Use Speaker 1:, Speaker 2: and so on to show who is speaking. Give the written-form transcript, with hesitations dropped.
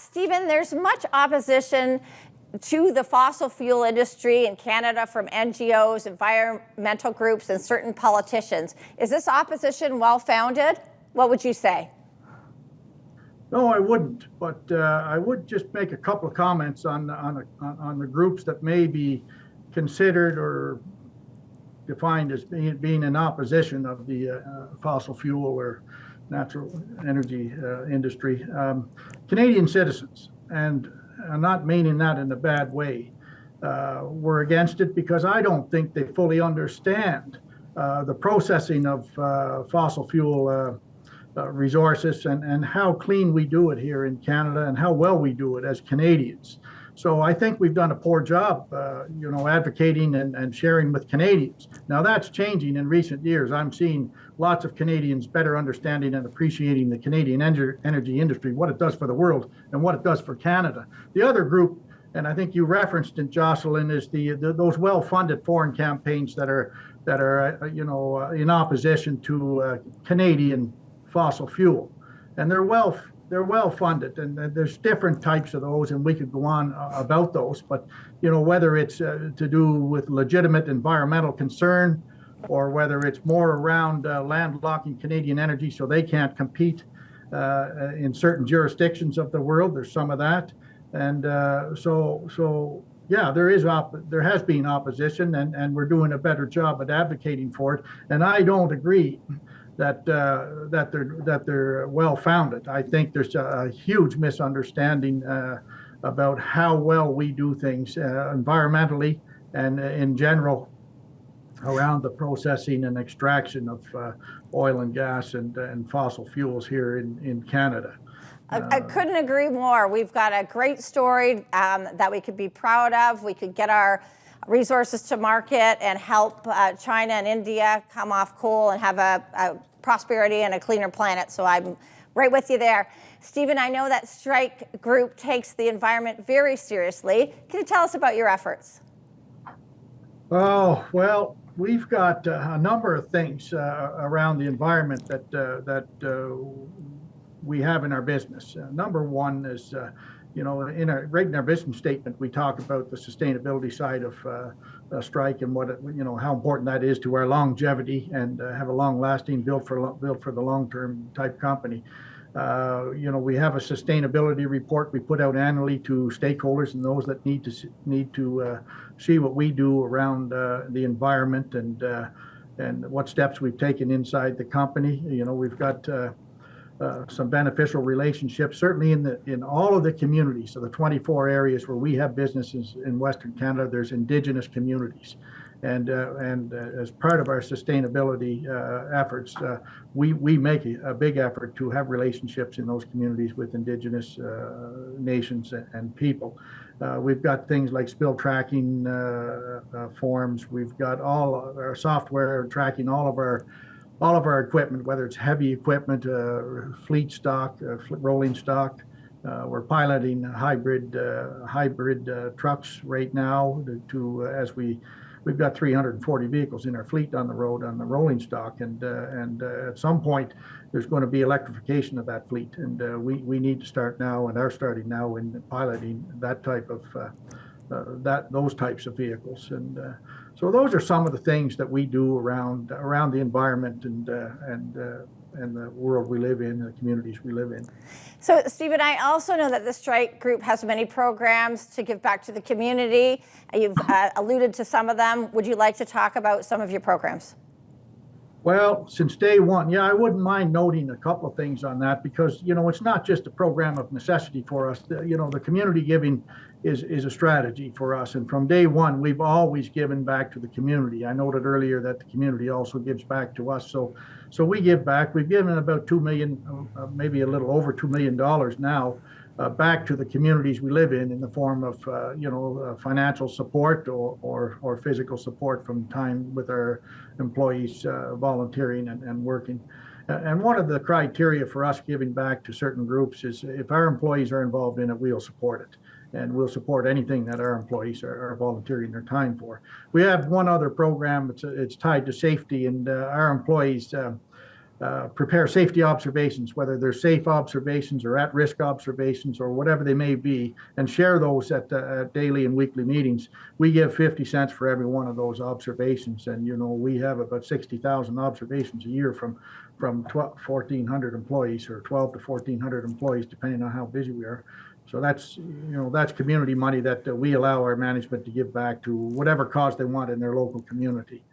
Speaker 1: Stephen, there's much opposition to the fossil fuel industry in Canada from NGOs, environmental groups, and certain politicians. Is this opposition well-founded? What would you say?
Speaker 2: No, I wouldn't, but I would just make a couple of comments on the groups that may be considered or defined as being in opposition of the fossil fuel or natural energy industry. Canadian citizens, and I'm not meaning that in a bad way, were against it because I don't think they fully understand the processing of fossil fuel resources and how clean we do it here in Canada and how well we do it as Canadians. So I think we've done a poor job, advocating and sharing with Canadians. Now that's changing in recent years. I'm seeing lots of Canadians better understanding and appreciating the Canadian energy industry, what it does for the world and what it does for Canada. The other group, and I think you referenced it, Jocelyn, is those well-funded foreign campaigns that are in opposition to Canadian fossil fuel, and they're well funded, and there's different types of those, and we could go on about those, but whether it's to do with legitimate environmental concern or whether it's more around landlocking Canadian energy so they can't compete in certain jurisdictions of the world, there's some of that, and so yeah, there has been opposition, and we're doing a better job at advocating for it, and I don't agree that they're well founded. I think there's a huge misunderstanding about how well we do things environmentally and in general around the processing and extraction of oil and gas and fossil fuels here in Canada.
Speaker 1: I couldn't agree more. We've got a great story that we could be proud of. We could get our resources to market and help China and India come off coal and have a prosperity and a cleaner planet. So I'm right with you there. Stephen, I know that strike group takes the environment very seriously. Can you tell us about your efforts?
Speaker 2: Oh, well, we've got a number of things around the environment that we have in our business. Number one is in our business statement, we talk about the sustainability side of strike and how important that is to our longevity and have a long-lasting, built for the long-term type company. We have a sustainability report we put out annually to stakeholders and those that need to see what we do around the environment and what steps we've taken inside the company. We've got some beneficial relationships, certainly in all of the communities. So the 24 areas where we have businesses in Western Canada, there's Indigenous communities, and as part of our sustainability efforts, we make a big effort to have relationships in those communities with Indigenous nations and people. We've got things like spill tracking forms. We've got all of our software tracking all of our equipment, whether it's heavy equipment, fleet stock, rolling stock. We're piloting hybrid trucks right now as we've got 340 vehicles in our fleet on the road on the rolling stock, and at some point there's going to be electrification of that fleet, and we need to start now and are starting now in piloting that type of those types of vehicles, and so those are some of the things that we do around the environment and the world we live in, the communities we live in.
Speaker 1: So, Stephen, I also know that the strike group has many programs to give back to the community. You've alluded to some of them. Would you like to talk about some of your programs?
Speaker 2: Well, since day one, yeah, I wouldn't mind noting a couple of things on that because, it's not just a program of necessity for us. The community giving is a strategy for us. And from day one, we've always given back to the community. I noted earlier that the community also gives back to us. So we give back. We've given about $2 million, maybe a little over $2 million now back to the communities we live in the form of, financial support or physical support from time with our employees volunteering and working. And one of the criteria for us giving back to certain groups is if our employees are involved in it, we'll support it. And we'll support anything that our employees are volunteering their time for. We have one other program, it's tied to safety, and our employees prepare safety observations, whether they're safe observations or at-risk observations or whatever they may be, and share those at daily and weekly meetings. We give 50 cents for every one of those observations. And, we have about 60,000 observations a year from 1,400 employees, or 12 to 1,400 employees, depending on how busy we are. So that's community money that we allow our management to give back to whatever cause they want in their local community.